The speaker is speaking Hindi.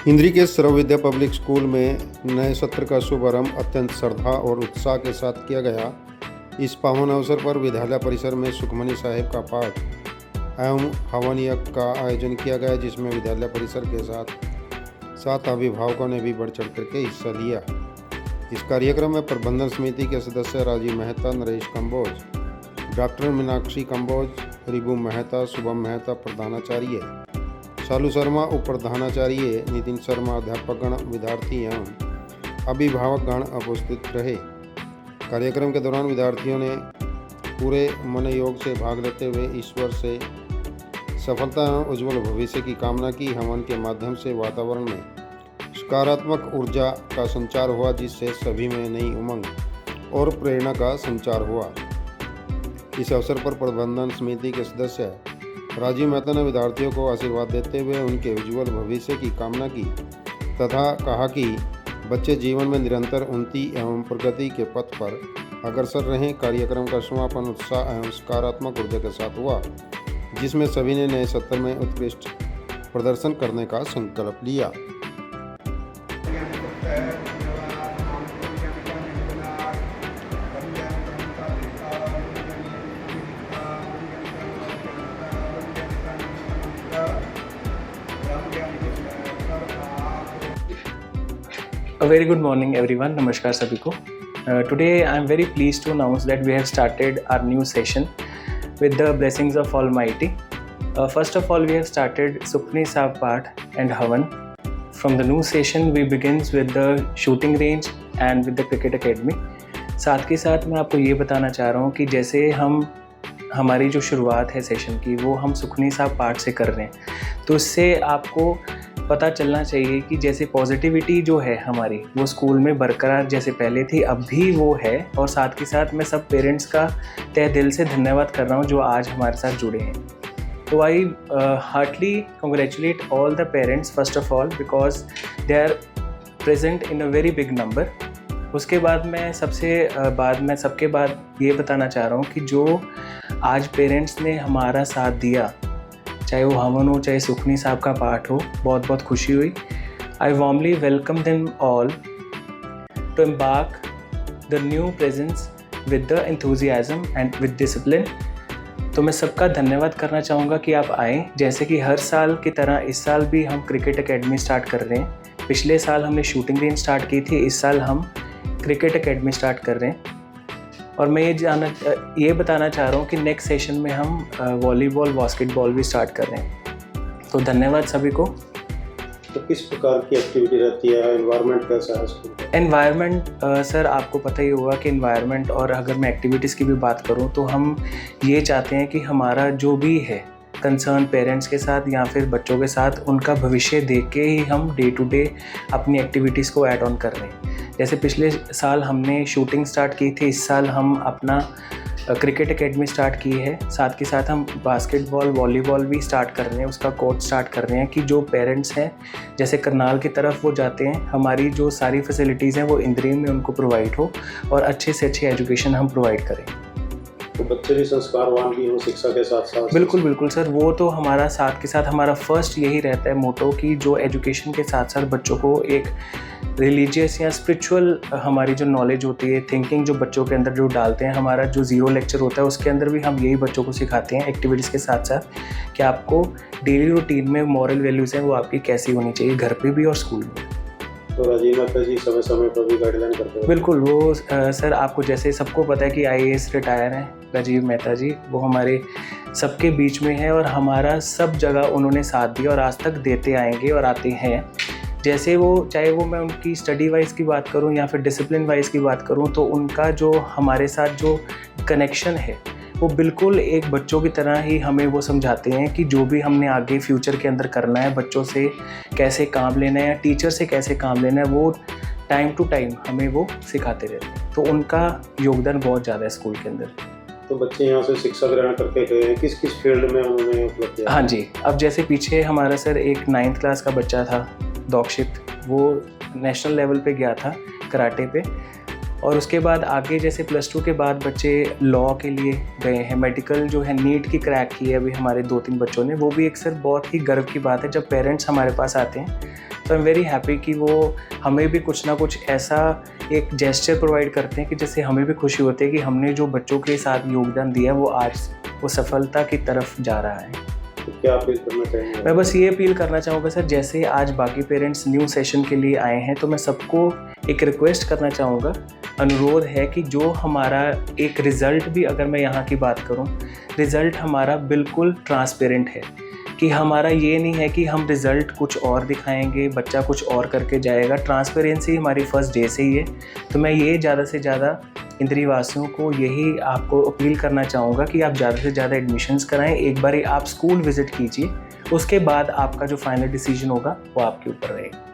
इंद्री के सर्वविद्या पब्लिक स्कूल में नए सत्र का शुभारंभ अत्यंत श्रद्धा और उत्साह के साथ किया गया। इस पावन अवसर पर विद्यालय परिसर में सुखमनी साहिब का पाठ एवं हवन यज्ञ का आयोजन किया गया, जिसमें विद्यालय परिसर के साथ अभिभावकों ने भी बढ़ चढ़ करके हिस्सा लिया। इस कार्यक्रम में प्रबंधन समिति के सदस्य राजीव मेहता, नरेश कंबोज, डॉक्टर मीनाक्षी कंबोज, रिबू मेहता, शुभम मेहता प्रधानाचार्य, शालू शर्मा उप प्रधानाचार्य, नितिन शर्मा अध्यापकगण, विद्यार्थी एवं अभिभावकगण उपस्थित रहे। कार्यक्रम के दौरान विद्यार्थियों ने पूरे मनोयोग से भाग लेते हुए ईश्वर से सफलता एवं उज्ज्वल भविष्य की कामना की। हवन के माध्यम से वातावरण में सकारात्मक ऊर्जा का संचार हुआ, जिससे सभी में नई उमंग और प्रेरणा का संचार हुआ। इस अवसर पर प्रबंधन समिति के सदस्य राजीव मेहता ने विद्यार्थियों को आशीर्वाद देते हुए उनके उज्ज्वल भविष्य की कामना की तथा कहा कि बच्चे जीवन में निरंतर उन्नति एवं प्रगति के पथ पर अग्रसर रहें। कार्यक्रम का समापन उत्साह एवं सकारात्मक ऊर्जा के साथ हुआ, जिसमें सभी ने नए सत्र में उत्कृष्ट प्रदर्शन करने का संकल्प लिया। A very good morning everyone. Namaskar sabhi ko. Today I am very pleased to announce that we have started our new session with the blessings of Almighty. First of all, we have started Sukhmani Sahib Path and Havan. From the new session we begins with the shooting range and with the cricket academy. साथ के साथ मैं आपको ये बताना चाह रहा हूँ कि जैसे हमारी जो शुरुआत है सेशन की वो हम सुखमनी साहब पाठ से कर रहे हैं, तो इससे आपको पता चलना चाहिए कि जैसे पॉजिटिविटी जो है हमारी वो स्कूल में बरकरार जैसे पहले थी अब भी वो है। और साथ के साथ मैं सब पेरेंट्स का तहे दिल से धन्यवाद कर रहा हूँ जो आज हमारे साथ जुड़े हैं। तो I heartly congratulate all the parents first of all because they are present in a very big number. उसके बाद मैं सबके बाद ये बताना चाह रहा हूँ कि जो आज पेरेंट्स ने हमारा साथ दिया, चाहे वो हवन हो चाहे सुखमनी साहब का पाठ हो, बहुत बहुत खुशी हुई। I warmly welcome them all to embark the new presence with the enthusiasm and with discipline. तो मैं सबका धन्यवाद करना चाहूँगा कि आप आएँ। जैसे कि हर साल की तरह इस साल भी हम क्रिकेट एकेडमी स्टार्ट कर रहे हैं। पिछले साल हमने शूटिंग रेंज स्टार्ट की थी, इस साल हम क्रिकेट एकेडमी स्टार्ट कर रहे हैं। और मैं ये बताना चाह रहा हूँ कि नेक्स्ट सेशन में हम वॉलीबॉल, बास्केटबॉल भी स्टार्ट कर रहे हैं। तो धन्यवाद सभी को। तो किस प्रकार की एक्टिविटी रहती है, एनवायरनमेंट कैसा है स्कूल का? एनवायरनमेंट सर आपको पता ही होगा कि एनवायरनमेंट, और अगर मैं एक्टिविटीज़ की भी बात करूँ तो हम ये चाहते हैं कि हमारा जो भी है कंसर्न पेरेंट्स के साथ या फिर बच्चों के साथ, उनका भविष्य देख के ही हम डे टू डे अपनी एक्टिविटीज़ को ऐड ऑन कर रहे हैं। जैसे पिछले साल हमने शूटिंग स्टार्ट की थी, इस साल हम अपना क्रिकेट एकेडमी स्टार्ट की है। साथ के साथ हम बास्केटबॉल, वॉलीबॉल भी स्टार्ट कर रहे हैं, उसका कोर्स स्टार्ट कर रहे हैं कि जो पेरेंट्स हैं जैसे करनाल की तरफ वो जाते हैं, हमारी जो सारी फैसिलिटीज़ हैं वो इंद्री में उनको प्रोवाइड हो और अच्छे से अच्छी एजुकेशन हम प्रोवाइड करें। तो बच्चे भी संस्कारवान भी हों शिक्षा के साथ साथ? बिल्कुल सर, वो तो हमारा साथ के साथ हमारा फर्स्ट यही रहता है मोटो कि जो एजुकेशन के साथ साथ बच्चों को एक रिलीजियस या स्पिरिचुअल हमारी जो नॉलेज होती है, थिंकिंग जो बच्चों के अंदर जो डालते हैं, हमारा जो ज़ीरो लेक्चर होता है उसके अंदर भी हम यही बच्चों को सिखाते हैं एक्टिविटीज़ के साथ साथ कि आपको डेली रूटीन में मॉरल वैल्यूज़ हैं वो आपकी कैसी होनी चाहिए, घर पे भी और स्कूल में। तो राजीव मेहता जी समय समय पर भी गाइडलाइन करते हैं? बिल्कुल, वो सर आपको जैसे सबको पता है कि IAS रिटायर हैं राजीव मेहता जी, वो हमारे सबके बीच में है और हमारा सब जगह उन्होंने साथ दिया और आज तक देते आएंगे और आते हैं। जैसे वो चाहे वो मैं उनकी स्टडी वाइज की बात करूं या फिर डिसिप्लिन वाइज की बात करूं, तो उनका जो हमारे साथ जो कनेक्शन है वो बिल्कुल एक बच्चों की तरह ही हमें वो समझाते हैं कि जो भी हमने आगे फ्यूचर के अंदर करना है, बच्चों से कैसे काम लेना है या टीचर से कैसे काम लेना है, वो टाइम टू टाइम हमें वो सिखाते रहते हैं। तो उनका योगदान बहुत ज़्यादा है स्कूल के अंदर। तो बच्चे यहाँ से शिक्षा ग्रहण करके गए हैं, किस किस फील्ड में उन्होंने उपलब्ध किया? हाँ जी, अब जैसे पीछे हमारा सर एक 9th क्लास का बच्चा था दौक्षित, वो नेशनल लेवल पे गया था कराटे पे। और उसके बाद आगे जैसे +2 के बाद बच्चे लॉ के लिए गए हैं, मेडिकल जो है नीट की क्रैक की है अभी हमारे 2-3 बच्चों ने। वो भी एक सर बहुत ही गर्व की बात है जब पेरेंट्स हमारे पास आते हैं तो आई एम वेरी हैप्पी कि वो हमें भी कुछ ना कुछ ऐसा एक जेस्चर प्रोवाइड करते हैं कि जिससे हमें भी खुशी होती है कि हमने जो बच्चों के साथ योगदान दिया वो आज वो सफलता की तरफ जा रहा है। तो क्या अपील करना चाहेंगे? मैं बस ये अपील करना चाहूँगा सर, जैसे आज बाकी पेरेंट्स न्यू सेशन के लिए आए हैं तो मैं सबको एक रिक्वेस्ट करना चाहूँगा, अनुरोध है कि जो हमारा एक रिज़ल्ट भी, अगर मैं यहाँ की बात करूँ, रिज़ल्ट हमारा बिल्कुल ट्रांसपेरेंट है कि हमारा ये नहीं है कि हम रिज़ल्ट कुछ और दिखाएंगे, बच्चा कुछ और करके जाएगा। ट्रांसपेरेंसी हमारी फर्स्ट डे से ही है। तो मैं ये ज़्यादा से ज़्यादा इंद्री वासियों को यही आपको अपील करना चाहूँगा कि आप ज़्यादा से ज़्यादा एडमिशन्स कराएं। एक बार आप स्कूल विज़िट कीजिए, उसके बाद आपका जो फाइनल डिसीजन होगा वो आपके ऊपर रहेगा।